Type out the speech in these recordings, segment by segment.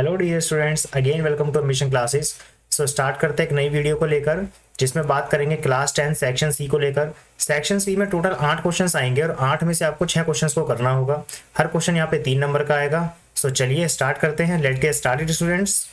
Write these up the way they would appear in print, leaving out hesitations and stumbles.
Hello dear students, again welcome to mission classes. So start करते हैं एक नई वीडियो को लेकर, जिसमें बात करेंगे क्लास 10 सेक्शन सी को लेकर। सेक्शन सी में टोटल 8 क्वेश्चंस आएंगे और 8 में से आपको 6 क्वेश्चंस को करना होगा। हर क्वेश्चन यहाँ पे 3 नंबर का आएगा। सो चलिए स्टार्ट करते हैं। Let get started students.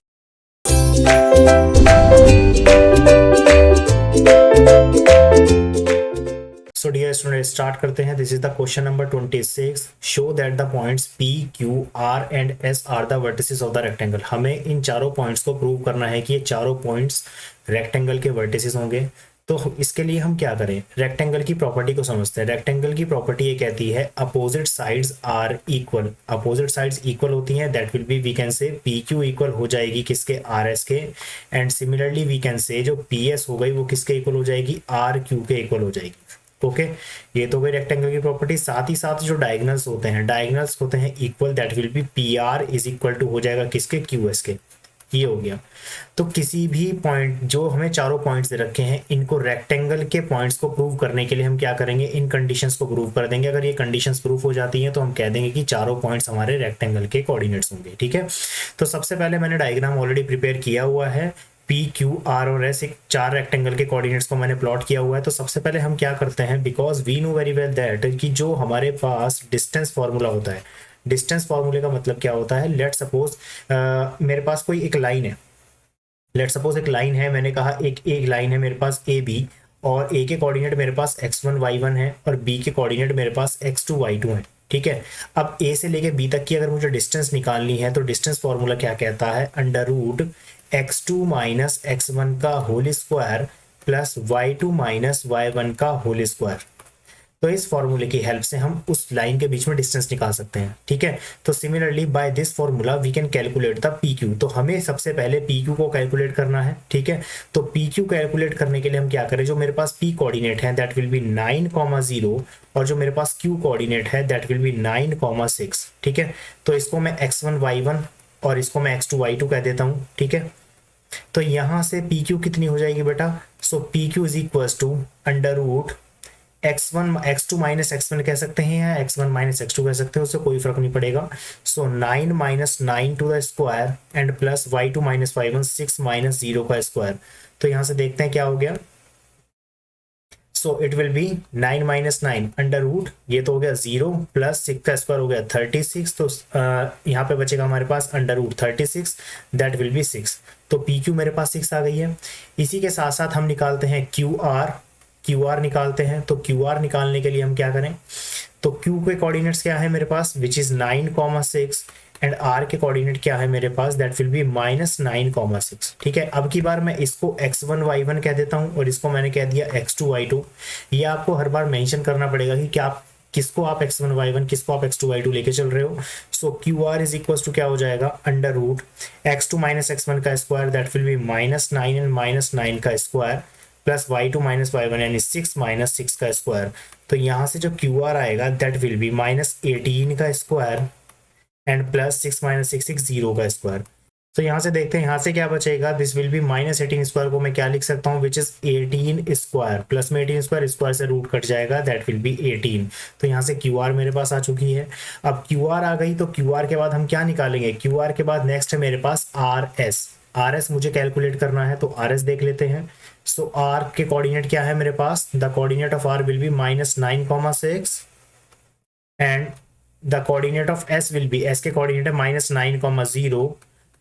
So dear student, start करते हैं। This is the question number 26। Show that the points P, Q, R and S are the vertices of the rectangle. हमें इन चारों पॉइंट्स को प्रूव करना है कि ये चारों पॉइंट्स रेक्टेंगल के वर्टिसेस होंगे। तो इसके लिए हम क्या करें, रेक्टेंगल की प्रॉपर्टी को समझते हैं। रेक्टेंगल की प्रॉपर्टी ये कहती है opposite sides are equal. Opposite sides equal होती हैं, that will be we can say PQ equal हो जाएगी किसके, RS के। एंड सिमिलरली वी कैन से जो PS हो गई वो किसके इक्वल हो जाएगी, RQ के इक्वल हो जाएगी। ओके ये तो गई रेक्टेंगल की प्रॉपर्टी। साथ ही साथ जो डायगोनल्स होते हैं equal, that will be PR is equal to हो जाएगा किसके, QS के। ये हो गया। तो किसी भी पॉइंट, जो हमें चारों पॉइंट्स दे रखे हैं, इनको रेक्टेंगल के पॉइंट्स को प्रूव करने के लिए हम क्या करेंगे, इन कंडीशंस को प्रूव कर देंगे। अगर ये कंडीशंस प्रूव हो जाती हैं तो हम कह देंगे कि चारों पॉइंट्स हमारे रेक्टेंगल के कोऑर्डिनेट्स होंगे। ठीक है, तो सबसे पहले मैंने डायग्राम ऑलरेडी प्रिपेयर किया हुआ है। P, Q, R और S एक 4 रेक्टेंगल के कोऑर्डिनेट्स को मैंने प्लॉट किया हुआ है। तो सबसे पहले हम क्या करते हैं, because we know very well that कि जो हमारे पास डिस्टेंस फॉर्मूला होता है, डिस्टेंस फॉर्मूले का मतलब क्या होता है, लेट सपोज मेरे पास कोई एक लाइन है। लेट सपोज एक लाइन है, मैंने कहा एक लाइन है मेरे पास AB, और A के कोऑर्डिनेट मेरे पास x1 y1 है और B के कोऑर्डिनेट मेरे पास x2 y2 है। ठीक है, अब A से लेके B तक की अगर मुझे डिस्टेंस निकालनी है तो डिस्टेंस फॉर्मूला क्या कहता है, under root x2 minus x1 का whole square plus y2 minus y1 का होल स्क्वायर। तो इस फॉर्मूले की हेल्प से हम उस लाइन के बीच में डिस्टेंस निकाल सकते हैं। ठीक है, तो similarly by this formula we can calculate the PQ। तो हमें सबसे पहले PQ को कैलकुलेट करना है। ठीक है, तो PQ कैलकुलेट करने के लिए हम क्या करें, जो मेरे पास P कोऑर्डिनेट है दैट विल बी 9,0 और जो मेरे पास Q कोऑर्डिनेट है दैट विल बी 9,6। ठीक है, तो इसको मैं x1 y1 और इसको मैं x2 y2 कह देता हूँ। ठीक है, तो यहां से PQ कितनी हो जाएगी बेटा, so PQ is equal to under root x1 x2 minus x1 कह सकते हैं या x1 माइनस x2 कह सकते हैं, उससे कोई फर्क नहीं पड़ेगा। So 9 minus 9 to the square and plus y2 minus y1 6 minus 0 का स्क्वायर। तो यहां से देखते हैं क्या हो गया। So it will be 9 minus 9 under root, ये तो हो गया 0 प्लस 6 का स्क्वायर हो गया 36। तो यहाँ पे बचेगा हमारे पास under root 36, that will be 6। तो PQ मेरे पास 6 आ गई है। इसी के साथ साथ हम निकालते हैं QR निकालते हैं। तो QR निकालने के लिए हम क्या करें, तो Q के कोऑर्डिनेट्स क्या है मेरे पास, विच इज 9,6 एंड R के कोऑर्डिनेट क्या है मेरे पास, दैट विल बी माइनस 9,6। ठीक है, अब की बार मैं इसको x1 y1 कह देता हूं और इसको मैंने कह दिया x2 y2। ये आपको हर बार मेंशन करना पड़ेगा कि क्या आप किसको आप x1 y1 किसको आप x2 y2 लेके चल रहे हो। So QR is equal to क्या हो जाएगा, under root x2 minus x1 का square that will be minus 9 एंड माइनस 9 का square plus y2 minus y1 यानी 6 माइनस 6 का स्क्वायर। तो यहां से जो QR आएगा दैट विल बी माइनस 18 का स्क्वायर एंड प्लस 6 माइनस 6 0 का स्क्वायर। तो यहां से देखते हैं यहां से क्या बचेगा, this will be minus 18 square को मैं क्या लिख सकता हूं, विच इज 18 स्क्वायर प्लस में 18 स्क्वायर, स्क्वायर से रूट कट जाएगा दैट विल बी 18। तो यहां से QR मेरे पास आ चुकी है। अब QR आ गई तो QR के बाद हम क्या निकालेंगे, QR के बाद नेक्स्ट है मेरे पास RS मुझे कैलकुलेट करना है, तो RS देख लेते हैं। सो R के कोऑर्डिनेट क्या है मेरे पास, the coordinate of R will be minus 9,6 and the coordinate of S will be, S के कोऑर्डिनेट है माइनस 9,0।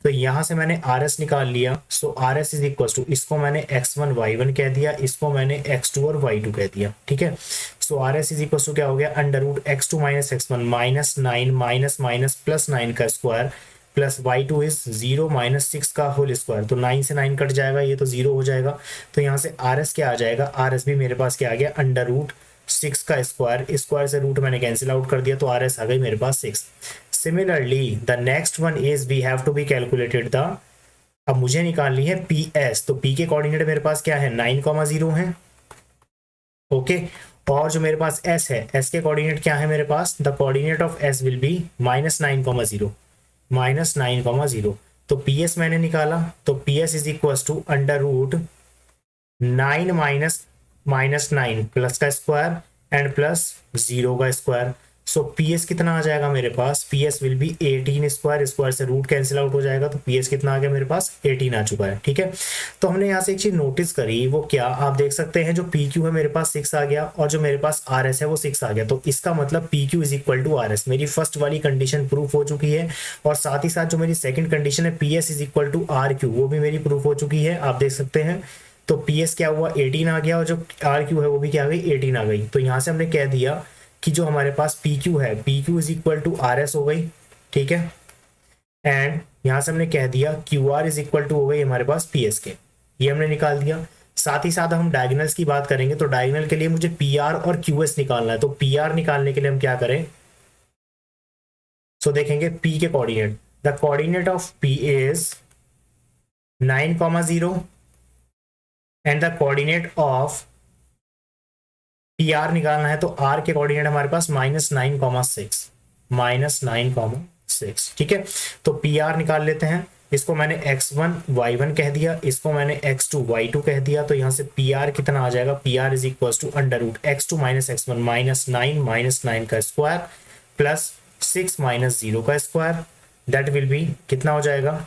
तो यहां से मैंने RS निकाल लिया। So RS is equal to, इसको मैंने x1 y1 कह दिया, इसको मैंने x2 और y2 कह दिया। ठीक है, so RS is equal to क्या हो गया, under root x2 minus x1 minus 9 minus minus plus 9 का square plus y2 is 0 minus 6 का होल स्क्वायर। तो 9 से 9 कट जाएगा, ये तो 0 हो जाएगा। तो यहाँ से RS क्या आ जाएगा, RS भी मेरे पास क्या आ गया, अंडर रूट 6 का स्क्वायर, स्क्वायर से रूट मैंने कैंसिल आउट कर दिया, तो RS आ गई मेरे पास 6। Similarly the next one is we have to be calculated the, अब मुझे निकालनी है PS। तो P के कोऑर्डिनेट मेरे पास क्या है, 9,0 है। ओके, और जो मेरे पास S है, S के कोऑर्डिनेट क्या है मेरे पास, the coordinate of S will be minus 9,0 minus 9,0। तो PS मैंने निकाला, तो PS is equal to under root 9 minus minus 9 plus का स्क्वायर एंड प्लस 0 का स्क्वायर। सो पी एस कितना आ जाएगा मेरे पास, P S will be 18 square, square से रूट कैंसिल आउट हो जाएगा, तो पी एस कितना आ गया मेरे पास 18 आ चुका है। ठीक है, तो हमने यहाँ से एक चीज नोटिस करी, वो क्या, आप देख सकते हैं जो पी क्यू है मेरे पास 6 आ गया और जो मेरे पास आर एस है वो 6 आ गया, तो इसका मतलब P Q is equal to R S, मेरी फर्स्ट वाली कंडीशन प्रूफ हो चुकी है। और साथ ही साथ जो मेरी सेकंड कंडीशन है P S is equal to R Q, वो भी मेरी प्रूफ हो चुकी है, आप देख सकते हैं। तो पी एस क्या हुआ 18 आ गया और जो आर क्यू है वो भी क्या आ गई 18 आ गई। तो यहाँ से हमने कह दिया कि जो हमारे पास पी क्यू है, P Q is equal to R S हो गई। ठीक है, एंड यहां से हमने कह दिया Q R is equal to हो गई हमारे पास पी एस के, ये हमने निकाल दिया। साथ ही साथ हम डायगोनल्स की बात करेंगे, तो डायगोनल के लिए मुझे पी आर और क्यू एस निकालना है, तो पी आर निकालने के लिए हम क्या करें, सो देखेंगे पी के coordinate, the coordinate of P is 9,0 and the coordinate of P R निकालना है, तो आर के कोऑर्डिनेट हमारे पास -9,6, -9,6। ठीक है, तो पी आर निकाल लेते हैं, इसको मैंने x1 y1 कह दिया, इसको मैंने x2 y2 कह दिया, तो यहाँ से पी आर कितना आ जाएगा, P R is equal to under root x2 minus x1 -9 का स्क्वायर प्लस 6 माइनस 0 का स्क्वायर, दैट विल बी कितना हो जाएगा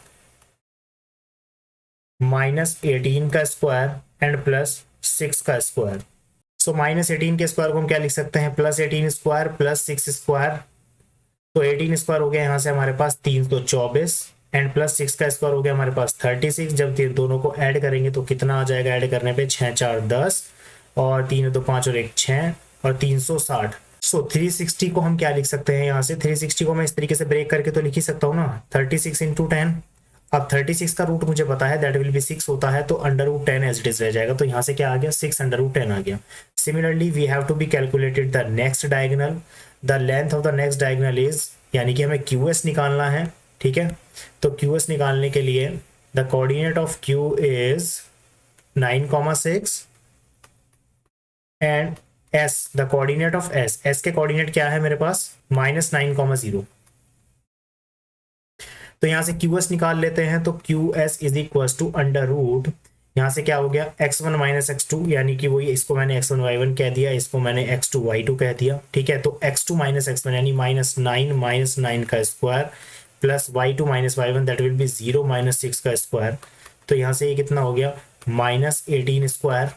-18 का स्क्वायर एंड प्लस 6 का स्क्वायर। सो -18 के स्क्वायर को हम क्या लिख सकते हैं, +18 स्क्वायर प्लस 6 स्क्वायर, तो 18 स्क्वायर हो गया यहाँ से हमारे पास 324 एंड प्लस 6 का स्क्वायर हो गया हमारे पास 36। जब दोनों को ऐड करेंगे तो कितना आ जाएगा, ऐड करने पे 6 4 10 और 3 2 5 और 1 6 और 360। सो 360 को हम क्या लिख सकते हैं, यहाँ से 360 को मैं इस तरीके से ब्रेक करके तो लिख ही सकता हूँ ना, 36 इंटू 10। अब 36 का रूट मुझे पता है दैट विल बी 6 होता है, तो under root 10 as it is रह जाएगा, तो यहाँ से क्या आ गया 6 अंडर रूट 10 आ गया। Similarly we have to be calculated the next diagonal, the length of the next diagonal is, यानी कि हमें क्यू एस निकालना है। ठीक है, तो क्यू एस निकालने के लिए the coordinate of Q is 9,6 and S, the coordinate of S, S के कोऑर्डिनेट क्या है मेरे पास -9,0। तो यहां से क्यू एस निकाल लेते हैं, तो Q S is equal to under root, यहाँ से क्या हो गया x1 माइनस x2, यानी कि वही, इसको मैंने x1 y1 कह दिया, इसको मैंने x2 y2 कह दिया। ठीक है, तो x2 माइनस x1 यानी -9 का square plus y2 minus y1 that will B 0 minus 6 का स्क्वायर, तो यहाँ से ये कितना हो गया -18 स्क्वायर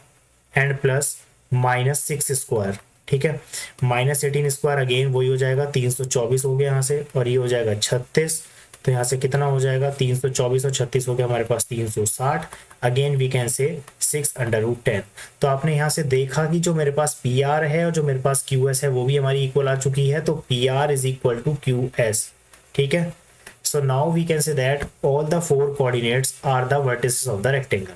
एंड प्लस -6 स्क्वायर। ठीक है, -18 स्क्वायर अगेन वही हो जाएगा 324 हो गया यहाँ से, और ये हो जाएगा 36, तो यहाँ से कितना हो जाएगा 324 और 36 हो गया हमारे पास 360। अगेन वी कैन से 6 अंडर रूट 10। तो आपने यहाँ से देखा कि जो मेरे पास पी आर है और जो मेरे पास क्यू एस है वो भी हमारी इक्वल आ चुकी है, तो P R is equal to Q S. ठीक है, so now we can say that all the 4 coordinates are the vertices of the rectangle.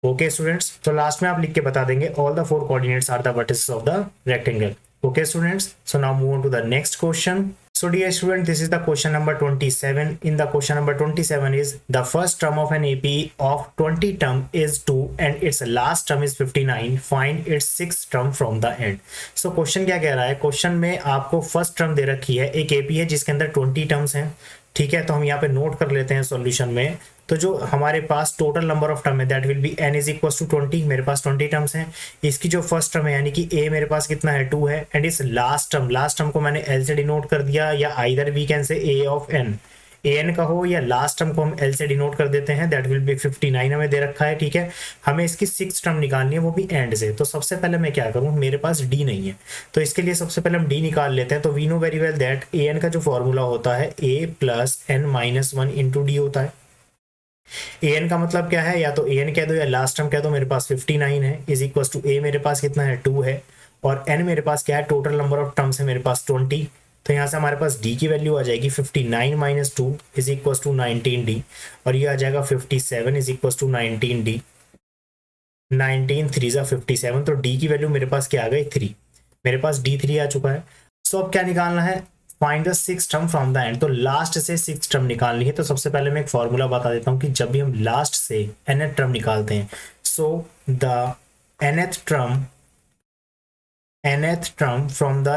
Okay students, तो लास्ट में आप लिख के बता देंगे all the 4 coordinates are the vertices of the rectangle. Okay students, so now move on to the next question. So dear student, this is the question number 27. In the question number 27 is the first term of an AP of 20 term is 2 and its last term is 59. Find its sixth term from the end. So question क्या कह रहा है, question में आपको first term दे रखी है, एक AP है जिसके अंदर 20 टर्म्स हैं। ठीक है, तो हम यहाँ पे नोट कर लेते हैं सॉल्यूशन में, तो जो हमारे पास टोटल नंबर ऑफ टर्म है that will be n is equal to 20, मेरे पास 20 टर्म्स हैं। इसकी जो फर्स्ट टर्म है यानी कि a मेरे पास कितना है 2 है, एंड इस लास्ट टर्म को मैंने l से डिनोट कर दिया, या either we can say a of n, an का हो या लास्ट टर्म को हम l से डिनोट कर देते हैं, दैट विल बी 59 हमें दे रखा है। ठीक है, हमें इसकी 6 टर्म निकालनी है, वो भी एंड से। तो सबसे पहले मैं क्या करूँ, मेरे पास d नहीं है, तो इसके लिए सबसे पहले हम d निकाल लेते हैं। तो we know very well that an का जो फॉर्मूला होता है a plus n-1 into D होता है। an का मतलब क्या है, या तो an कह दो या लास्ट टर्म कह दो, मेरे पास 59 है, इज इक्वल टू a मेरे पास कितना है 2 है, और n मेरे पास क्या है, टोटल नंबर ऑफ टर्म्स है मेरे पास 20। तो यहाँ से हमारे पास d की वैल्यू आ जाएगी 59 minus 2 is equal to 19d, और ये आ जाएगा 57 इज इक्वल टू 19d, 19 3 जा 57, तो d की वैल्यू मेरे पास क्या आ गई 3, मेरे पास d3 आ चुका है। सो अब क्या निकालना है, find the 6th term from the end, तो लास्ट से 6th टर्म निकालनी है। तो सबसे पहले मैं एक फॉर्मूला बता देता हूँ कि जब भी हम लास्ट से nth टर्म निकालते हैं, so the nth term from the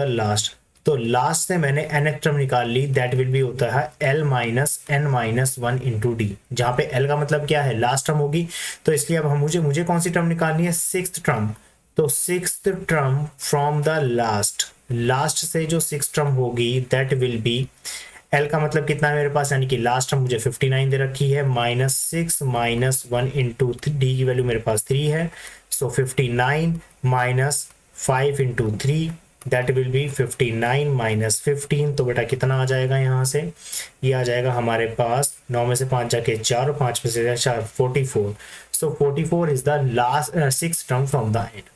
last, तो लास्ट से मैंने nth टर्म निकाल ली, दैट विल बी होता है l minus n-1 into D, जहाँ पे l का मतलब क्या है लास्ट टर्म होगी, तो इसलिए अब हम मुझे कौन सी टर्म निकालनी है 6th टर्म। तो sixth term from the last से जो सिक्स टर्म होगी दैट विल बी, एल का मतलब कितना है मेरे पास, यानी कि लास्ट टर्म मुझे 59 दे रखी है, -6 -1 इंटू डी की वैल्यू मेरे पास 3 है, सो 59 minus 5 into 3 that will B 59 minus 15। तो बेटा कितना आ जाएगा यहाँ से, ये आ जाएगा हमारे पास 9 में से 5 जाके 4 और 5 में से 4 44। सो 44 is the last six term from the end.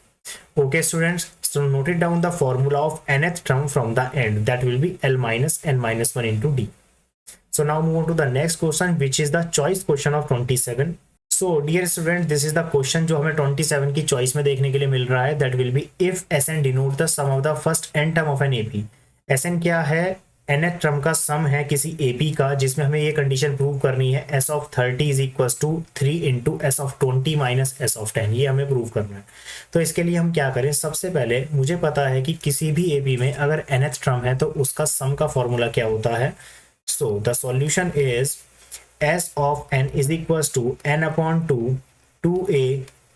Okay students, so note it down the formula of nth term from the end, that will be L minus n minus 1 into D. So now move on to the next question, which is the choice question of 27. So dear student, this is the question जो हमें 27 की choice में देखने के लिए मिल रहा है, that will be if Sn denote the sum of the first n term of an AP. Sn क्या है, nth टर्म का सम है किसी AP का, जिसमें हमें ये कंडीशन प्रूव करनी है s of 30 is equal to 3 into s of 20 minus s of 10, ये हमें प्रूव करना है। तो इसके लिए हम क्या करें, सबसे पहले मुझे पता है कि किसी भी AP में अगर nth टर्म है तो उसका सम का फॉर्मूला क्या होता है। So the solution is s of n is equal to n upon 2a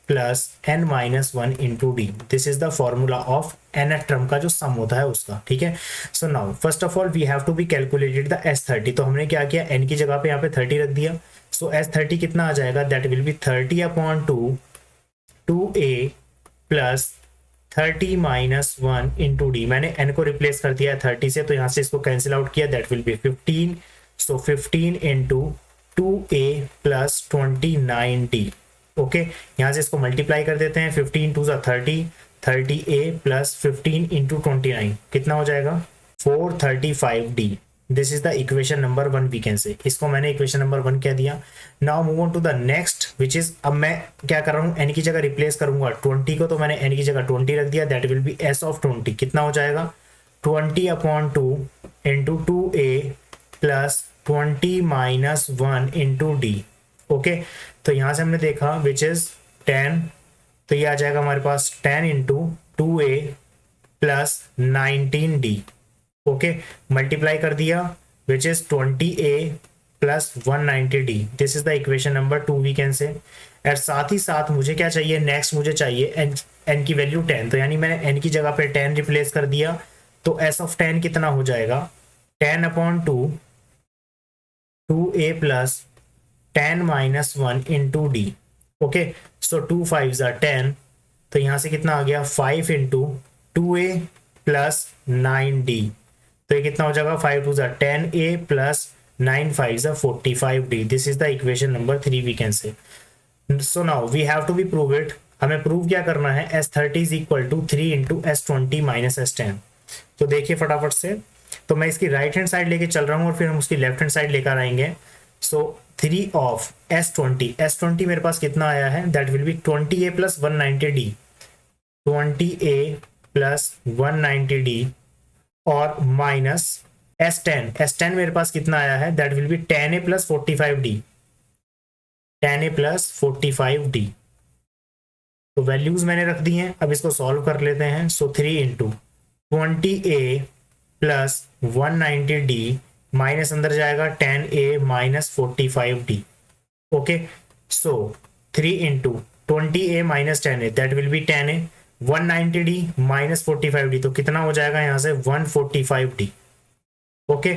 plus n minus 1 into D. This is the formula of nth term का जो सम होता है उसका, ठीक है। So now first of all we have to be calculated the s30। तो हमने क्या किया, n की जगह पे यहाँ पे 30 रख दिया। सो s30 कितना आ जाएगा, that will B 30 upon 2a plus 30 minus 1 into D. मैंने n को रिप्लेस कर दिया है 30 से, तो यहाँ से इसको कैंसिल आउट किया, that will B 15। So 15 into 2a plus 29d। Okay, यहाँ से इसको मल्टीप्लाई कर देते हैं, 15 2 30, 30a प्लस 15 इंटू 29 कितना हो जाएगा, 435d। This is the equation number 1 we can say, इसको मैंने इक्वेशन नंबर 1 कह दिया। Now move on to the next which is, अब मैं क्या कर रहा हूँ, n की जगह रिप्लेस करूंगा 20 को, तो मैंने n की जगह 20 रख दिया, that will be s of 20 कितना हो जाएगा, 20 upon 2 into 2a plus 20 minus 1 into D. Okay, तो यहां से हमने देखा विच इज 10, तो ये आ जाएगा हमारे पास 10 into 2a plus 19d। Okay, multiply कर दिया which is 20a plus 190d। This is the equation number 2 we can say. और साथ ही साथ मुझे क्या चाहिए, नेक्स्ट मुझे चाहिए n की वैल्यू 10, तो यानी मैंने n की जगह पे 10 रिप्लेस कर दिया, तो s ऑफ 10 कितना हो जाएगा, 10 upon 2a plus 10 minus 1 into D. Okay, so 2 5 ज़ा 10, तो यहाँ से कितना आ गया, 5 इंटू 2a प्लस 9d। तो ये कितना हो जाएगा, 5 2 ज़ा 10a प्लस 9 5 ज़ा 45d। This is the equation number 3 we can say. So now we have to be prove it. हमें प्रूव क्या करना है, s30 is equal to 3 into s20 minus s10। तो देखिए फटाफट से, तो मैं इसकी राइट हैंड साइड लेके चल रहा हूँ और फिर हम उसकी लेफ्ट हैंड साइड लेकर आएंगे। सो 3 ऑफ s20 मेरे पास कितना आया है, that will B 20a plus 190d, 20a plus 190d और माइनस s10 मेरे पास कितना आया है, that will B 10a plus 45d, 10a plus 45d। तो वैल्यूज मैंने रख दी हैं, अब इसको सॉल्व कर लेते हैं। सो 3 into 20a plus 190d minus अंदर जाएगा 10a minus 45d। Okay, so 3 into 20a minus 10a that will B 10a, 190d minus 45d, तो कितना हो जाएगा यहाँ से 145d। ओके,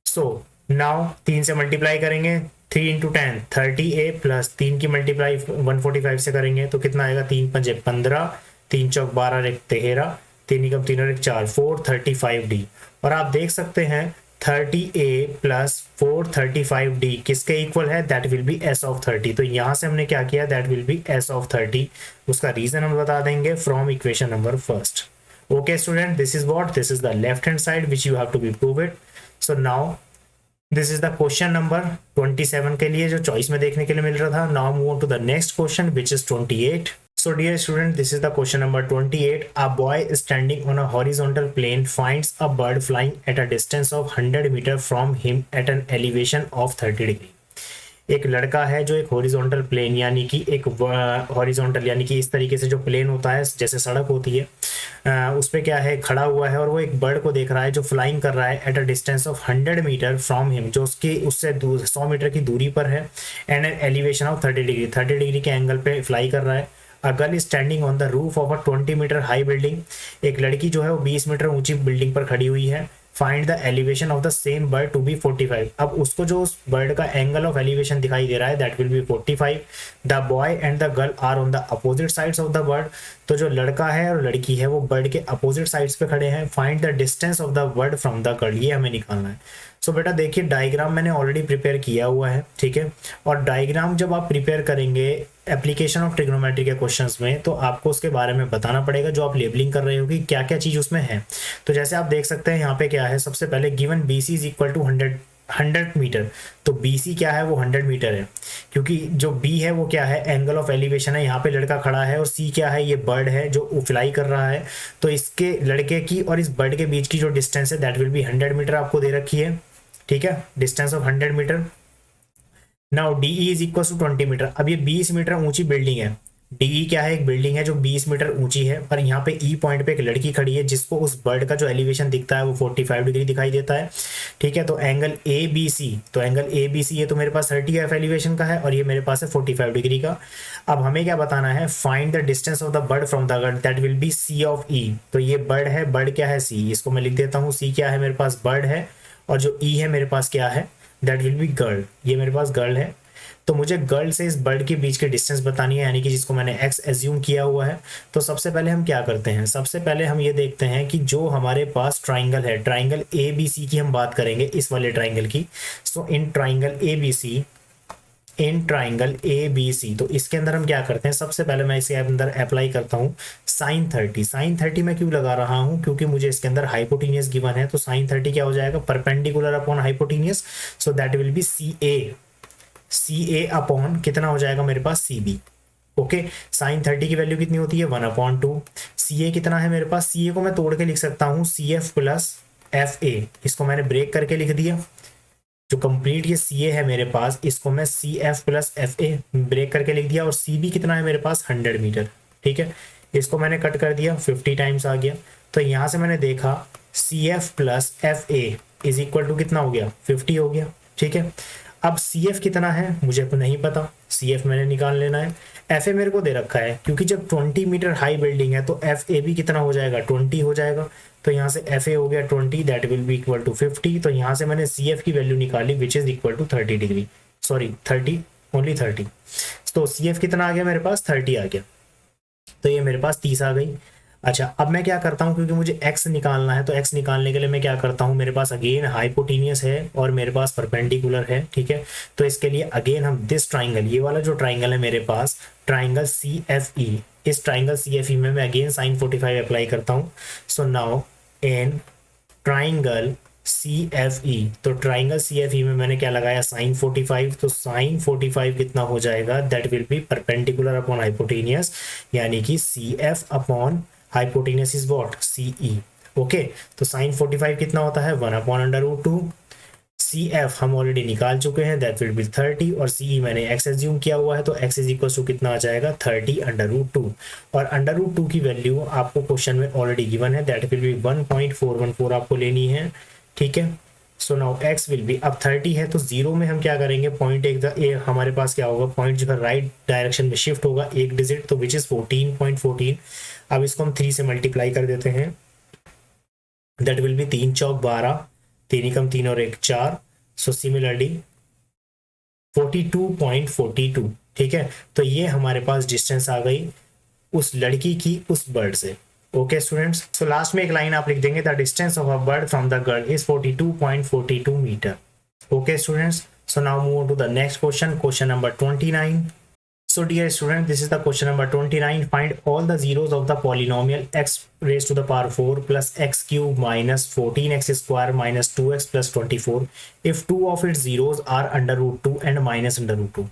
सो नाउ 3 से मल्टीप्लाई करेंगे, 3 इंटू 10 30a प्लस 3 की मल्टीप्लाई 145 से करेंगे तो कितना आएगा, 3 पंजे 15, 3 चौक 12 एक 13, 3 कम 3 और एक 4, 435d। और आप देख सकते हैं 30a प्लस 435d किसके इक्वल है, that will be s of 30। तो यहाँ से हमने क्या किया, that will be s of 30। उसका रीजन हम बता देंगे from equation number first. Okay student, this is what, this is the left hand side which you have to be prove it. So now this is the question number 27 के लिए जो choice में देखने के लिए मिल रहा था। Now move on to the next question which is 28। So dear student, this is the question number 28. A boy standing on a horizontal plane finds a bird flying at a distance of 100 meter from him at an elevation of 30 degree. एक लड़का है जो एक horizontal plane यानी कि एक horizontal यानी कि इस तरीके से जो प्लेन होता है जैसे सड़क होती है उस पे क्या है खड़ा हुआ है और वो एक बर्ड को देख रहा है जो फ्लाइंग कर रहा है at a distance of 100 metre from him, जो उससे 100 मीटर की दूरी पर है, and an elevation of 30 degree के एंगल पे फ्लाई कर रहा है। A girl is standing on the roof of a 20 metre high building, एक लड़की जो है वो 20 मीटर ऊंची बिल्डिंग पर खड़ी हुई है। Find the elevation of the same bird to be 45, अब उसको जो उस बर्ड का एंगल ऑफ एलिवेशन दिखाई दे रहा है that will be 45। The boy and the girl are on the opposite sides of the bird, तो जो लड़का है और लड़की है वो बर्ड के अपोजिट साइड्स पे खड़े हैं। Find the distance of the bird from the girl, ये हमें निकालना है। सो बेटा देखिए डायग्राम मैंने ऑलरेडी प्रिपेयर किया हुआ है, ठीक है। और डायग्राम जब आप प्रिपेयर करेंगे एप्लीकेशन ऑफ ट्रिग्नोमेट्री के क्वेश्चंस में, तो आपको उसके बारे में बताना पड़ेगा जो आप लेबलिंग कर रहे हो कि क्या क्या चीज़ उसमें है। तो जैसे आप देख सकते हैं यहाँ पे क्या है, सबसे पहले given B C is equal to 100 metre, तो बी सी क्या है वो 100 मीटर है, क्योंकि जो बी है वो क्या है एंगल ऑफ एलिवेशन है, यहाँ पे लड़का खड़ा है, और सी क्या है ये बर्ड है जो फ्लाई कर रहा है। तो इसके लड़के की और इस बर्ड के बीच की जो डिस्टेंस है दैट विल बी 100 मीटर आपको दे रखी है, ठीक है, distance of 100 metre. Now D is equal to 20 metre, अब ये 20 मीटर ऊंची बिल्डिंग है। डी क्या है, एक बिल्डिंग है जो 20 मीटर ऊंची है, पर यहाँ पे ई पॉइंट पे एक लड़की खड़ी है जिसको उस बर्ड का जो एलिवेशन दिखता है वो 45 डिग्री दिखाई देता है, ठीक है। तो एंगल ए बी सी, तो एंगल ए बी सी ये तो मेरे पास 30 एफ एलिवेशन का है और ये मेरे पास है 45 डिग्री का। अब हमें क्या बताना है, find the distance of the bird from the girl that will be C of E, तो ये बर्ड है, बर्ड क्या है सी, इसको मैं लिख देता हूँ, सी क्या है मेरे पास बर्ड है, और जो ई है मेरे पास क्या है दैट विल बी गर्ल, ये मेरे पास गर्ल है। तो मुझे गर्ल से इस बर्ड के बीच के डिस्टेंस बतानी है, यानी कि जिसको मैंने x एज्यूम किया हुआ है। तो सबसे पहले हम क्या करते हैं, सबसे पहले हम ये देखते हैं कि जो हमारे पास ट्राइंगल है, ट्राइंगल ए बी सी की हम बात करेंगे, इस वाले ट्राइंगल की। So in triangle A B C, in triangle A B C, तो इसके अंदर हम क्या करते हैं, सबसे पहले मैं इसके अंदर अप्लाई करता हूँ साइन 30। साइन 30 मैं क्यों लगा रहा हूँ, क्योंकि मुझे इसके अंदर हाइपोटीनियस गिवन है, तो साइन 30 क्या हो जाएगा, perpendicular upon hypotenuse, so that will be C A, C A upon कितना हो जाएगा मेरे पास सी बी। ओके, साइन 30 की वैल्यू कितनी होती है 1/2। सी ए कितना है मेरे पास, सी ए को मैं तोड़ के लिख सकता हूँ C F plus F A, इसको मैंने ब्रेक करके लिख दिया। जो कंप्लीट ये सी ए है मेरे पास, इसको मैं C F plus F A break करके लिख दिया, और सी बी कितना है मेरे पास 100 मीटर, ठीक है। इसको मैंने कट कर दिया, 50 टाइम्स आ गया। तो यहाँ से मैंने देखा C F plus F A is equal to कितना हो गया 50 हो गया, ठीक है। अब सी एफ कितना है मुझे तो नहीं पता, सी एफ मैंने निकाल लेना है। एफ ए मेरे को दे रखा है, क्योंकि जब 20 मीटर हाई बिल्डिंग है तो एफ ए भी कितना हो जाएगा 20 हो जाएगा। तो यहाँ से एफ ए हो गया 20, that will be equal to 50। तो यहाँ से मैंने सी एफ की वैल्यू निकाली which is equal to 30 degree, sorry 30, only 30। तो सी एफ कितना आ गया मेरे पास 30 आ गया, तो ये मेरे पास 30 आ गई। अच्छा, अब मैं क्या करता हूँ, क्योंकि मुझे x निकालना है, तो x निकालने के लिए मैं क्या करता हूँ, मेरे पास अगेन हाइपोटीनियस है और मेरे पास परपेंडिकुलर है, ठीक है। तो इसके लिए अगेन हम दिस ट्राइंगल, ये वाला जो ट्राइंगल है मेरे पास ट्राइंगल सी एफ ई, इस ट्राइंगल सी एफ ई में मैं अगेन साइन 45 अप्लाई करता हूँ। So now in triangle C F E, तो ट्राइंगल सी एफ ई में मैंने क्या लगाया साइन 45, तो साइन 45 कितना हो जाएगा that will be perpendicular upon hypotenuse, यानी कि C F upon hypotenuse is what C E. Okay, तो साइन 45 कितना होता है 1/√2। सी एफ हम ऑलरेडी निकाल चुके हैं दैट विल बी 30, और सी ई मैंने एक्स एज्यूम किया हुआ है, तो एक्स इज इक्वल टू कितना आ जाएगा 30/√2, और √2 की वैल्यू आपको क्वेश्चन में ऑलरेडी गिवन है दैट विल बी 1.414 आपको लेनी है, ठीक है। So now x will be, अब 30 है तो जीरो में हम क्या करेंगे, पॉइंट एक हमारे पास क्या होगा, पॉइंट जो है राइट डायरेक्शन में शिफ्ट होगा एक डिजिट, तो विच इज 14.14। अब इसको हम 3 से मल्टीप्लाई कर देते हैं, दैट विल बी 3 चौक 12, 3 एकम 3 और 1 4, सो सिमिलरली 42.42, ठीक है। तो ये हमारे पास डिस्टेंस आ गई उस लड़की की उस बर्ड से। ओके स्टूडेंट्स, सो लास्ट में एक लाइन आप लिख देंगे, the distance of a bird from the girl is 42.42 metre. Okay students, so now move on to the next question, question number 29। So dear student, this is the question number 29. Find all the zeros of the polynomial x raised to the power 4 plus x cube minus 14x square minus 2x plus 24 if two of its zeros are under√2 and minus under√2।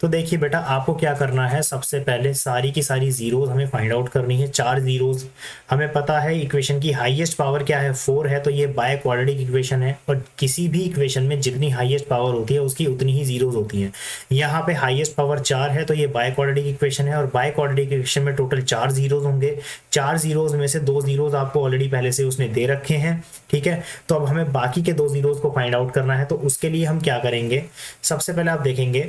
तो देखिए बेटा, आपको क्या करना है, सबसे पहले सारी की सारी जीरोज हमें फाइंड आउट करनी है। 4 जीरोज हमें पता है, इक्वेशन की हाईएस्ट पावर क्या है 4 है, तो ये बाय क्वाड्रेटिक इक्वेशन है, और किसी भी इक्वेशन में जितनी हाईएस्ट पावर होती है उसकी उतनी ही जीरोज होती हैं। यहाँ पे हाईएस्ट पावर 4 है, तो ये बाय क्वाड्रेटिक इक्वेशन है, और बाय क्वाड्रेटिक इक्वेशन में टोटल 4 जीरोज होंगे। 4 जीरोज में से 2 जीरोज आपको ऑलरेडी पहले से उसने दे रखे हैं, ठीक है। तो अब हमें बाकी के 2 जीरोज को फाइंड आउट करना है, तो उसके लिए हम क्या करेंगे, सबसे पहले आप देखेंगे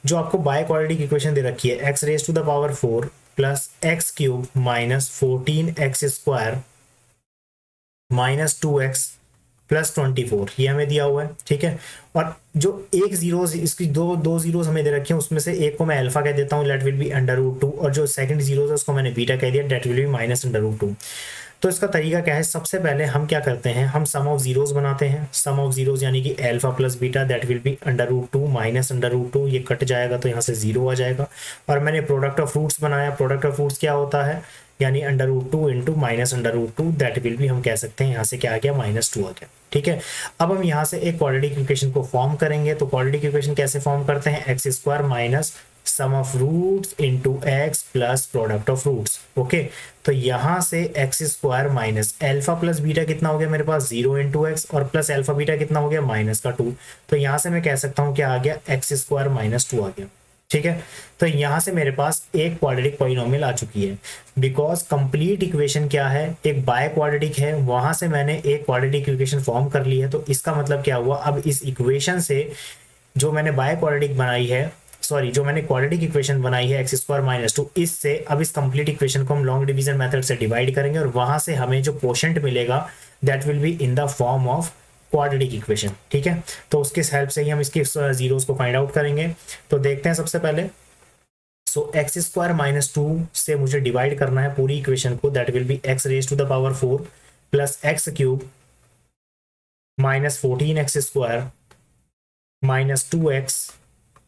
जो आपको बाय क्वाड्रेटिक इक्वेशन दे रखी है x raise to the power 4 plus x cube minus 14x² minus 2x plus 24, ये हमें दिया हुआ है, ठीक है। और जो एक जीरो, इसकी दो जीरोस हमें दे रखे हैं, उसमें से एक को मैं अल्फा कह देता हूँ, लेट विल बी √2, और जो सेकंड जीरो है उसको मैंने बीटा कह दिया, डेट विल बी माइनस √2। तो इसका तरीका क्या है, सबसे पहले हम क्या करते हैं, हम सम ऑफ जीरोस बनाते हैं। सम ऑफ जीरोस यानी कि alpha plus beta, that will B √2 minus √2, ये कट जाएगा तो यहाँ से जीरो आ जाएगा। और मैंने प्रोडक्ट ऑफ रूट्स बनाया। प्रोडक्ट ऑफ रूट्स क्या होता है, यानी √2 into minus √2, that will B, हम कह सकते हैं यहाँ से क्या आ गया, -2 आ गया, ठीक है। अब हम यहाँ से एक क्वाड्रेटिक इक्वेशन को फॉर्म करेंगे। तो क्वाड्रेटिक इक्वेशन कैसे फॉर्म करते हैं, x² minus sum of roots into x plus product of roots. Okay, तो यहाँ से x² minus alpha plus beta कितना हो गया मेरे पास, 0 इंटू एक्स, और प्लस अल्फा बीटा कितना हो गया, -2। तो यहाँ से मैं कह सकता हूँ क्या आ गया, x² -2 आ गया, ठीक है। तो यहाँ से मेरे पास एक क्वाड्रेटिक पॉलिनोमियल आ चुकी है। बिकॉज कंप्लीट इक्वेशन क्या है, एक बाय क्वाड्रेटिक है, वहां से मैंने एक क्वाड्रेटिक इक्वेशन फॉर्म कर ली है। तो इसका मतलब क्या हुआ, अब इस इक्वेशन से जो मैंने बाय क्वाड्रेटिक बनाई है, सॉरी जो मैंने क्वाड्रेटिक इक्वेशन बनाई है x² -2, इससे अब इस कंप्लीट इक्वेशन को हम लॉन्ग डिवीजन मेथड से डिवाइड करेंगे, और वहां से हमें जो क्वोशंट मिलेगा that will be in the form of quadratic equation, ठीक है। तो उसके हेल्प से ही हम इसके जीरोस को फाइंड आउट करेंगे। तो देखते हैं सबसे पहले, सो x² -2 से मुझे डिवाइड करना है पूरी इक्वेशन को, that will B x⁴ plus x cube minus 14x² minus 2x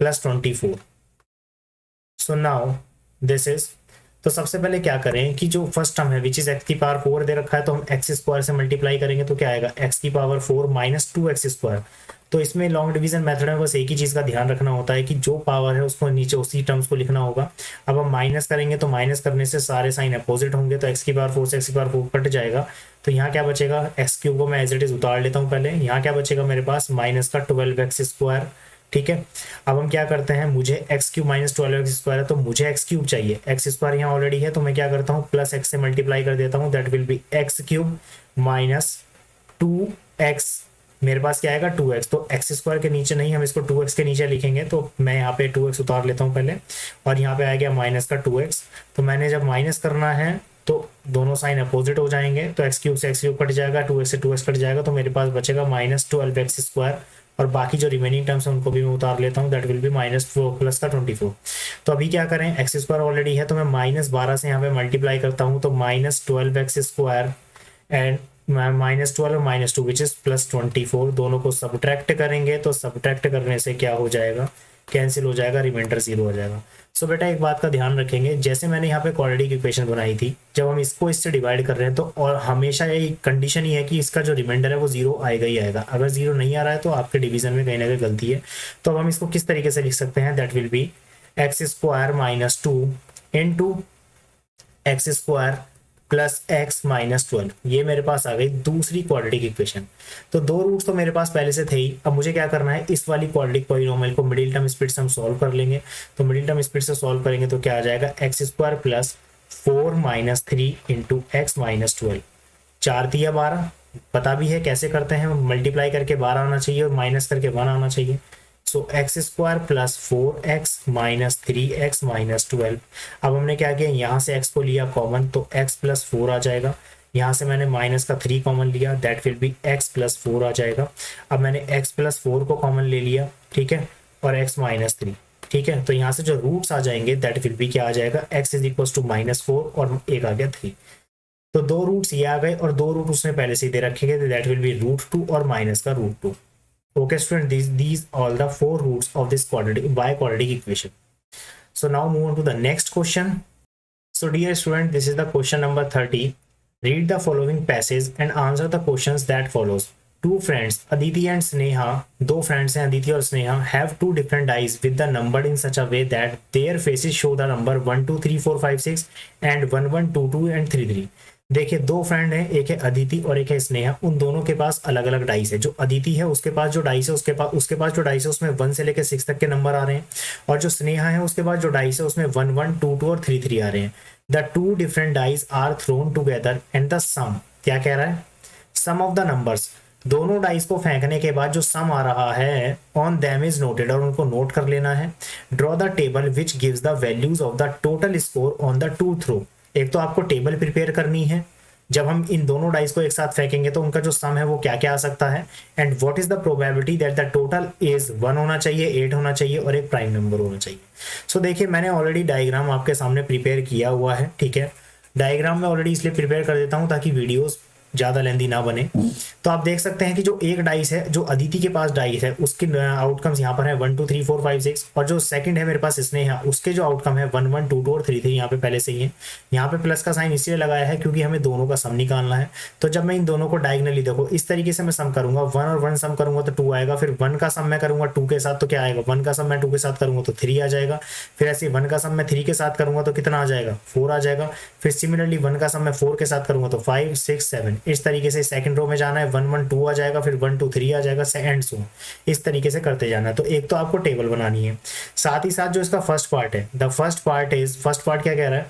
plus 24। So now this is, तो सबसे पहले क्या करें कि जो फर्स्ट टर्म है विच इज x⁴ दे रखा है, तो हम x² से मल्टीप्लाई करेंगे तो क्या आएगा, x⁴ माइनस 2x²। तो इसमें लॉन्ग डिवीजन मेथड में बस एक ही चीज का ध्यान रखना होता है कि जो पावर है उसको नीचे उसी टर्म्स को लिखना होगा। अब हम माइनस करेंगे तो माइनस करने से सारे साइन अपोजिट होंगे, तो x⁴ से x⁴ कट जाएगा। तो यहाँ क्या बचेगा, x³ को मैं एज इट इज उतार लेता हूँ पहले। यहाँ क्या बचेगा मेरे पास, माइनस का 12x², ठीक है। अब हम क्या करते हैं, मुझे x³ माइनस 12x² है, तो मुझे x³ चाहिए, x² यहाँ ऑलरेडी है, तो मैं क्या करता हूँ प्लस x से मल्टीप्लाई कर देता हूँ, that will B x³ minus 2x, मेरे पास क्या आएगा 2x। तो x² के नीचे नहीं, हम इसको 2x के नीचे लिखेंगे, तो मैं यहाँ पे 2x उतार लेता हूँ पहले, और यहाँ पे आ गया माइनस का 2x। तो मैंने जब माइनस करना है तो दोनों साइन अपोजिट हो जाएंगे, तो x³ से x³ कट जाएगा, 2x से 2x कट जाएगा, तो मेरे पास बचेगा -12x², और बाकी जो रिमेनिंग टर्म्स है उनको भी मैं उतार लेता हूँ, दैट विल बी -4 प्लस का 24। तो अभी क्या करें, x² ऑलरेडी है, तो मैं -12 से यहाँ पे मल्टीप्लाई करता हूँ, तो -12x² एंड -12 और -2 विच इज +24, दोनों को सब्ट्रैक्ट करेंगे, तो सब्ट्रैक्ट करने से क्या हो जाएगा, कैंसिल हो जाएगा, रिमाइंडर 0 हो जाएगा। सो बेटा एक बात का ध्यान रखेंगे, जैसे मैंने यहाँ पे क्वाड्रेटिक इक्वेशन बनाई थी, जब हम इसको इससे डिवाइड कर रहे हैं तो और हमेशा ये कंडीशन ही है कि इसका जो रिमाइंडर है वो 0 आएगा ही आएगा। अगर 0 नहीं आ रहा है तो आपके डिवीजन में कहीं ना कहीं गलती है। तो अब हम इसको किस तरीके से लिख सकते हैं, that will B x² -2 into x² plus x -12, ये मेरे पास आ गई दूसरी क्वाड्रेटिक इक्वेशन। तो दो रूट्स तो मेरे पास पहले से थे ही, अब मुझे क्या करना है, इस वाली क्वाड्रेटिक पॉलिनोमियल को मिडिल टर्म स्प्लिट से हम सॉल्व कर लेंगे। तो मिडिल टर्म स्प्लिट से सॉल्व करेंगे तो क्या आ जाएगा, x² प्लस 4 - 3 इंटू x -12, 4 × 12, पता भी है कैसे करते हैं, मल्टीप्लाई करके 12 आना चाहिए और माइनस करके 1 आना चाहिए। सो x² plus 4x minus 3x minus 12। अब हमने क्या किया, यहाँ से x को लिया कॉमन, तो x प्लस 4 आ जाएगा। यहाँ से मैंने माइनस का 3 कॉमन लिया, that will B x plus 4 आ जाएगा। अब मैंने x प्लस 4 को कॉमन ले लिया, ठीक है, और x माइनस 3, ठीक है। तो यहाँ से जो रूट्स आ जाएंगे दैट विल बी क्या आ जाएगा, x इज इक्वल टू -4 और एक आ गया 3। तो दो रूट्स ये आ गए और दो रूट उसने पहले से दे रखे थे, दैट विल बी √2 और माइनस का √2। Okay, student, these all the 4 roots of this quadratic equation. So now move on to the next question. So dear student, this is the question number 30. Read the following passage and answer the questions that follows. Two friends, Aditi and Sneha, दो friends हैं Aditi और Sneha, have two different dice with the numbered in such a way that their faces show the number 1 2 3 4 5 6 and 1 1 2 2 and 3 3. देखिए दो friend हैं, एक है अदिति और एक है स्नेहा, उन दोनों के पास अलग अलग डाइस है। जो अदिति है उसके पास जो डाइस है उसके पास जो डाइस है उसमें 1 से लेकर 6 तक के नंबर आ रहे हैं, और जो स्नेहा है उसके पास जो डाइस है उसमें 1 1 2 2 और 3 3 आ रहे हैं। The two different dice are thrown together and the sum, क्या कह रहा है, सम ऑफ द नंबर्स, दोनों डाइस को फेंकने के बाद जो सम आ रहा है ऑन दैम इज नोटेड, और उनको नोट कर लेना है। Draw the table which gives the values of the total score on the two throw. एक तो आपको टेबल प्रिपेयर करनी है, जब हम इन दोनों डाइस को एक साथ फेंकेंगे तो उनका जो सम है वो क्या क्या आ सकता है, and what is the probability that the total is 1 होना चाहिए, 8 होना चाहिए और एक प्राइम नंबर होना चाहिए। सो देखिए मैंने ऑलरेडी डायग्राम आपके सामने प्रिपेयर किया हुआ है, ठीक है। डायग्राम में ऑलरेडी इसलिए प्रिपेयर कर देता हूँ ताकि वीडियोस ज़्यादा लेंदी ना बने। तो आप देख सकते हैं कि जो एक डाइस है, जो अदिति के पास डाइस है, उसके आउटकम्स यहाँ पर है 1 2 3 4 5 6, और जो सेकंड है मेरे पास स्नेहा, उसके जो आउटकम है 1 1 2 2 और 3 3 यहाँ पे पहले से ही है। यहाँ पे प्लस का साइन इसलिए लगाया है क्योंकि हमें दोनों का सम निकालना है। तो जब मैं इन दोनों को डायगनली देखो इस तरीके से मैं सम करूंगा, 1 और 1 सम करूंगा तो 2 आएगा, फिर 1 का सम मैं करूंगा 2 के साथ तो क्या आएगा, 1 का सम मैं 2 के साथ करूंगा तो 3 आ जाएगा, फिर ऐसे 1 का सम मैं 3 के साथ करूंगा तो कितना आ जाएगा, 4 आ जाएगा, फिर सिमिलरली 1 का सम मैं 4 के साथ करूंगा तो 5 6 7। इस तरीके से सेकंड रो में जाना है, 1 1 2 आ जाएगा, फिर 1 2 3 आ जाएगा, एंड सो इस तरीके से करते जाना है। तो एक तो आपको टेबल बनानी है, साथ ही साथ जो इसका फर्स्ट पार्ट है, द फर्स्ट पार्ट क्या कह रहा है,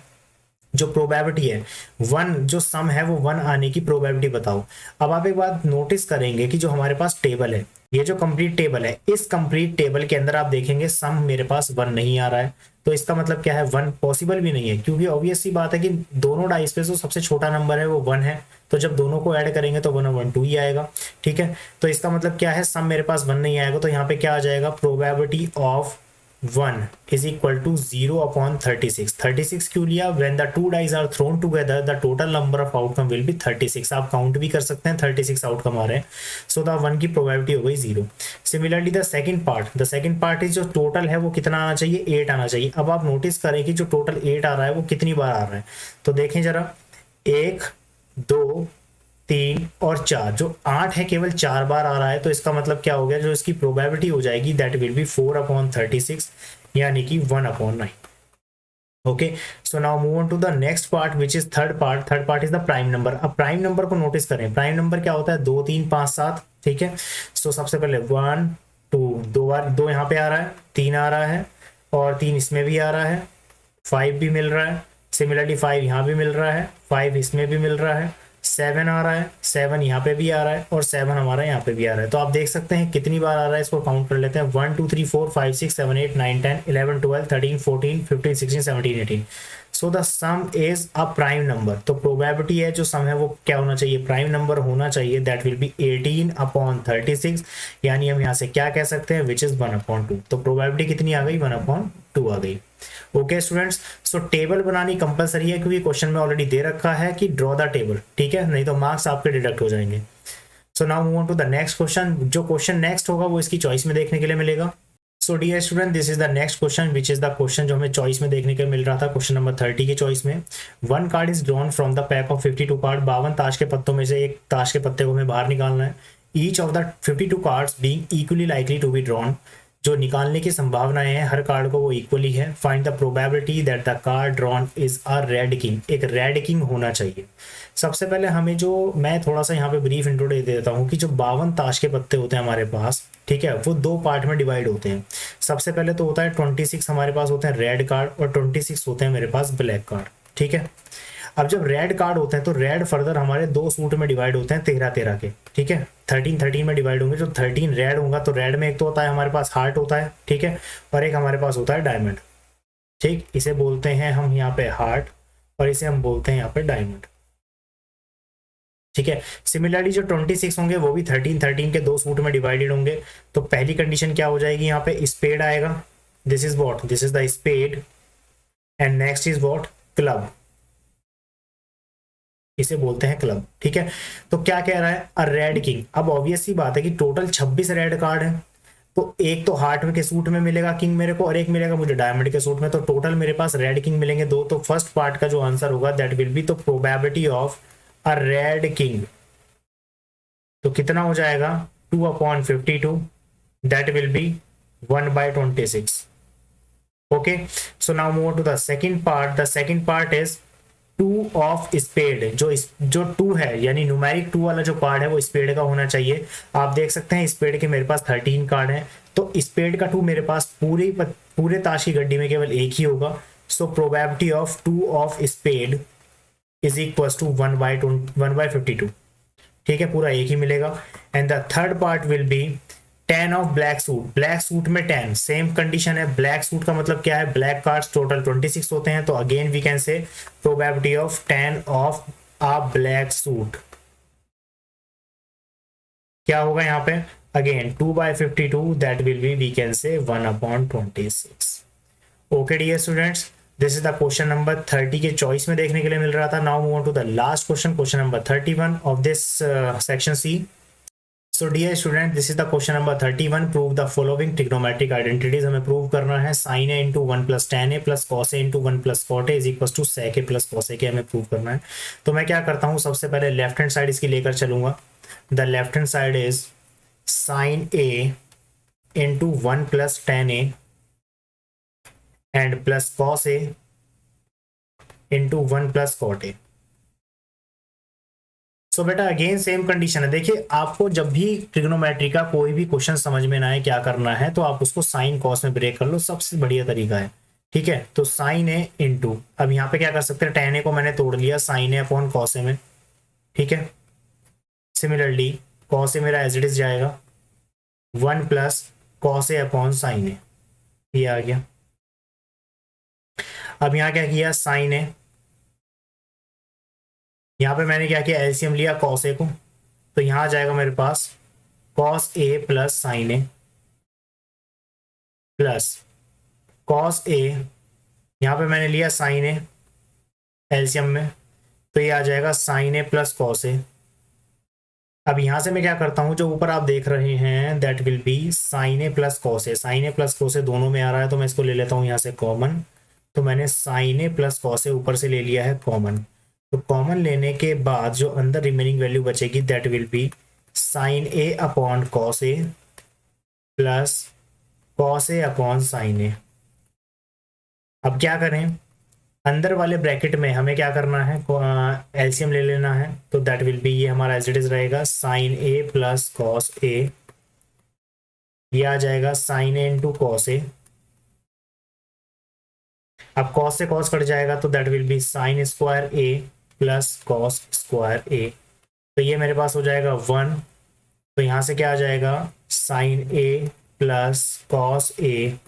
जो प्रोबेबिलिटी है 1, जो सम है वो 1 आने की प्रोबेबिलिटी बताओ। अब आप एक बात नोटिस करेंगे कि जो हमारे पास टेबल है, ये जो कंप्लीट टेबल है, इस कंप्लीट टेबल के अंदर आप देखेंगे सम मेरे पास 1 नहीं आ रहा है। तो इसका मतलब क्या है, 1 पॉसिबल भी नहीं है, क्योंकि ऑब्वियस सी बात है कि दोनों डाइस पे जो सबसे छोटा नंबर है वो 1 है। तो जब दोनों को ऐड करेंगे तो 1 और 1 2 ही आएगा, ठीक है। तो इसका मतलब क्या है, सम मेरे पास 1 नहीं आएगा, तो यहाँ पे क्या आ जाएगा, probability of 1 is equal to 0 upon 36। 36 क्यों लिया, when the two dice are thrown together the total number of outcome will be 36। आप काउंट भी कर सकते हैं, 36 आउटकम आ रहे हैं, सो द 1 की प्रोबेबिलिटी हो गई 0। Similarly the second part is जो टोटल है वो कितना आना चाहिए, 8 आना चाहिए। अब आप नोटिस करें कि जो टोटल 8 आ रहा है वो कितनी बार आ रहा है, तो देखें जरा, 1 2 3 और 4, जो 8 है केवल 4 बार आ रहा है। तो इसका मतलब क्या हो गया, जो इसकी प्रोबेबिलिटी हो जाएगी दैट विल बी 4 अपॉन 36, यानी कि 1 upon 9। Okay, so now move on to the next part which is third part is the prime number. अब प्राइम नंबर को नोटिस करें, प्राइम नंबर क्या होता है, 2 3 5 7, ठीक है। सो सबसे पहले 1 2, 2 बार 2 यहाँ पे आ रहा है, 3 आ रहा है, और 3 इसमें भी आ रहा है, 5 भी मिल रहा है, सिमिलरली 5 यहाँ भी मिल रहा है, 5 इसमें भी मिल रहा है, 7 आ रहा है, 7 यहाँ पे भी आ रहा है, और 7 हमारा यहाँ पे भी आ रहा है। तो आप देख सकते हैं कितनी बार आ रहा है, इसको काउंट कर लेते हैं, 1 2 3 4 5 6 7 8 9 10 11 12 13 14 15 16 17 18। So the some is a prime number. तो प्रोबेबिलिटी है जो सम है वो क्या होना चाहिए, प्राइम नंबर होना चाहिए, दैट विल बी 18 अपॉन 36, यानी हम यहाँ से क्या कह सकते हैं, विच इज 1 अपॉन 2। तो प्रोबेबिलिटी कितनी आ गई, 1 अपॉन 2 आ गई। ओके स्टूडेंट्स, सो टेबल बनानी कंपलसरी है, क्योंकि क्वेश्चन में ऑलरेडी दे रखा है कि ड्रॉ द टेबल, ठीक है, नहीं तो मार्क्स आपके डिडक्ट हो जाएंगे। So now move on to the next question. जो क्वेश्चन नेक्स्ट होगा वो इसकी चॉइस में देखने के लिए मिलेगा। So dear student, this is the next question which is the question जो हमें चॉइस में देखने को मिल रहा था, क्वेश्चन नंबर 30 की चॉइस में। 1 card is drawn from the pack of 52 card. 52 ताश के पत्तों में से एक ताश के पत्ते को हमें बाहर निकालना है। Each of the 52 cards being equally likely to be drawn. जो निकालने की संभावनाएं हैं हर कार्ड को वो इक्वली है। Find the probability that the card drawn is a red king. एक रेड किंग होना चाहिए। सबसे पहले हमें जो, मैं थोड़ा सा यहाँ पे ब्रीफ इंट्रो दे देता हूँ कि जो 52 ताश के पत्ते होते हैं हमारे पास, ठीक है, वो 2 पार्ट में डिवाइड होते हैं। सबसे पहले तो होता है 26 हमारे पास होते हैं रेड कार्ड, और 26 होते हैं मेरे पास ब्लैक कार्ड, ठीक है। अब जब रेड कार्ड होते हैं तो रेड फर्दर हमारे 2 सूट में डिवाइड होते हैं 13-13 के, ठीक है, 13-13 में डिवाइड होंगे। जो 13 रेड होगा तो रेड में एक तो होता है हमारे पास हार्ट होता है, ठीक है, और एक हमारे पास होता है डायमंड, ठीक, इसे बोलते हैं हम यहाँ पे हार्ट और इसे हम बोलते हैं यहाँ पे डायमंड, ठीक है। सिमिलरली जो 26 होंगे वो भी 13-13 के 2 सूट में डिवाइडेड होंगे। तो पहली कंडीशन क्या हो जाएगी, यहाँ पे स्पेड आएगा, this is what, this is the spade, and next is what, club, इसे बोलते हैं क्लब, ठीक है। तो क्या कह रहा है, अ रेड किंग। अब ऑब्वियस सी बात है कि टोटल 26 रेड कार्ड है, तो एक तो हार्ट के सूट में मिलेगा किंग मेरे को, और एक मिलेगा मुझे डायमंड के सूट में। तो टोटल मेरे पास रेड किंग मिलेंगे 2। तो फर्स्ट पार्ट का जो आंसर होगा दैट विल बी, तो probability of a red king तो कितना हो जाएगा, 2 upon 52, that will be 1/26। Okay, so now move to the second part. The second part is 2 of spade. जो 2 है यानी न्यूमेरिक 2 वाला जो पार्ट है वो स्पेड का होना चाहिए। आप देख सकते हैं स्पेड के मेरे पास 13 कार्ड हैं, तो स्पेड का 2 मेरे पास पूरे ताश की गड्डी में केवल एक ही होगा। सो probability of 2 of spade is equal to 1/52। ठीक है, पूरा एक ही मिलेगा। And the third part will be tan of black suit, black suit में tan, सेम कंडीशन है। ब्लैक सूट का मतलब क्या है, ब्लैक कार्ड्स टोटल 26 होते हैं, तो again we can say probability of tan of a black suit क्या होगा यहाँ पे, again 2/52, that will be we can say 1/26। Okay dear students, this is the question number 30 के चॉइस में देखने के लिए मिल रहा था। Now move on to the last question, question number 31 of this section C. So dear student, this is the question number 31, prove the following trigonometric identities. हमें prove करना है sin a into 1 plus tan a plus cos a into 1 plus cot a is equal to sec a plus cos a के हमें prove करना है। तो मैं क्या करता हूँ, सबसे पहले लेफ्ट हैंड साइड इसकी लेकर चलूंगा। The left hand side is sin a into 1 plus tan a and plus cos a into 1 plus cot a। सो बेटा अगेन सेम कंडीशन है। देखिए आपको जब भी ट्रिग्नोमेट्री का कोई भी क्वेश्चन समझ में ना आए क्या करना है, तो आप उसको साइन कॉस में ब्रेक कर लो, सबसे बढ़िया तरीका है। ठीक है, तो साइन ए इंटू, अब यहाँ पे क्या कर सकते हैं, tan a को मैंने तोड़ लिया साइन ए अपॉन कॉस ए में। ठीक है, सिमिलरली कॉस ए मेरा एज इट इज जाएगा 1 plus cos A upon sine ए, ये आ गया। अब यहाँ क्या किया, साइन ए, यहाँ पे मैंने क्या किया, एलसीएम लिया कॉस ए को, तो यहाँ आ जाएगा मेरे पास cos A plus sign A plus cos ए, यहाँ पे मैंने लिया साइन ए एलसीएम में, तो ये आ जाएगा sine A plus cos A. अब यहाँ से मैं क्या करता हूँ, जो ऊपर आप देख रहे हैं that will be sine A plus cos A, sine A plus cos A दोनों में आ रहा है, तो मैं इसको ले लेता हूँ यहाँ से कॉमन। तो मैंने साइन ए प्लस कॉस ए ऊपर से ले लिया है कॉमन, तो कॉमन लेने के बाद जो अंदर रिमेनिंग वैल्यू बचेगी that will be sine A upon cos A plus cos A upon sine A. अब क्या करें, अंदर वाले ब्रैकेट में हमें क्या करना है, एलसीएम ले लेना है, तो दैट विल बी, ये हमारा एज इट इज रहेगा sine A plus cos A, ये आ जाएगा sine A into cos A. अब कॉस से कॉस कट जाएगा, तो that will be sine square A plus cos square A, तो ये मेरे पास हो जाएगा 1। तो यहाँ से क्या आ जाएगा, sine A plus cos A,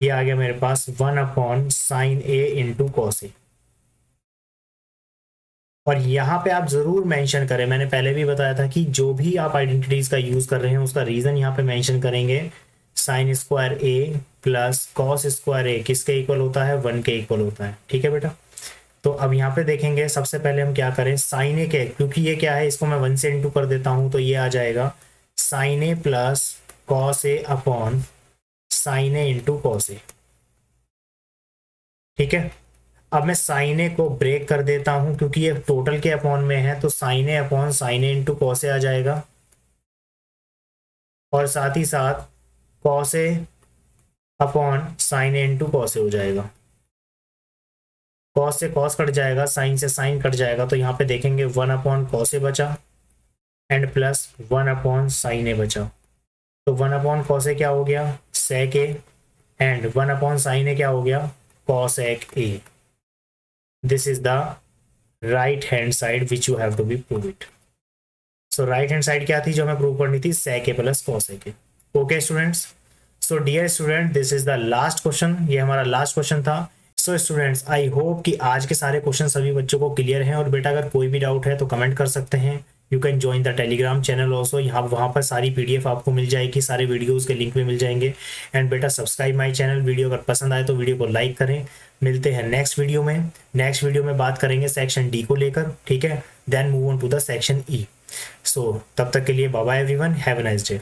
ये आ गया मेरे पास 1 upon sine A into cos ए। और यहाँ पे आप जरूर मेंशन करें, मैंने पहले भी बताया था कि जो भी आप आइडेंटिटीज का यूज कर रहे हैं उसका रीजन यहाँ पे मेंशन करेंगे। Sign square A plus cos square ए किसके इक्वल होता है, 1 के इक्वल होता है। ठीक है बेटा, तो अब यहाँ पे देखेंगे, सबसे पहले हम क्या करें, साइन ए के, क्योंकि ये क्या है, इसको मैं 1 से इंटू कर देता हूँ, तो ये आ जाएगा sine A plus cos A upon sine A into cos ए। ठीक है, अब मैं साइन ए को ब्रेक कर देता हूं क्योंकि ये टोटल के अपॉन में है, तो sign A upon sine A into cos ए आ जाएगा, और साथ ही साथ cos A upon sine A into cos ए हो जाएगा। कॉस से कॉस कट जाएगा, साइन से साइन कट जाएगा, तो यहाँ पे देखेंगे 1 अपॉन कॉस ए बचा and plus 1 upon sine A बचा। तो 1 अपॉन कॉस ए क्या हो गया, sec A, and 1 upon sine A क्या हो गया, cosec A. This is the right hand side which you have to be prove it. So right hand side क्या थी जो हमें प्रूव करनी थी, sec A plus cosec A. Okay students, so dear student, this is the last question, ये हमारा last question था। So students, I hope कि आज के सारे क्वेश्चन सभी बच्चों को क्लियर हैं, और बेटा अगर कोई भी डाउट है तो कमेंट कर सकते हैं। You can join the Telegram channel also, यहाँ वहाँ पर सारी पीडीएफ आपको मिल जाएगी, सारे वीडियोस के लिंक भी मिल जाएंगे। एंड बेटा सब्सक्राइब माय चैनल, वीडियो अगर पसंद आए तो वीडियो को लाइक करें। मिलते हैं नेक्स्ट वीडियो में। नेक्स्ट वीडियो में बात करेंगे सेक्शन डी को लेकर, ठीक है, then move on to the section E. So तब तक के लिए bye bye everyone, have a nice day.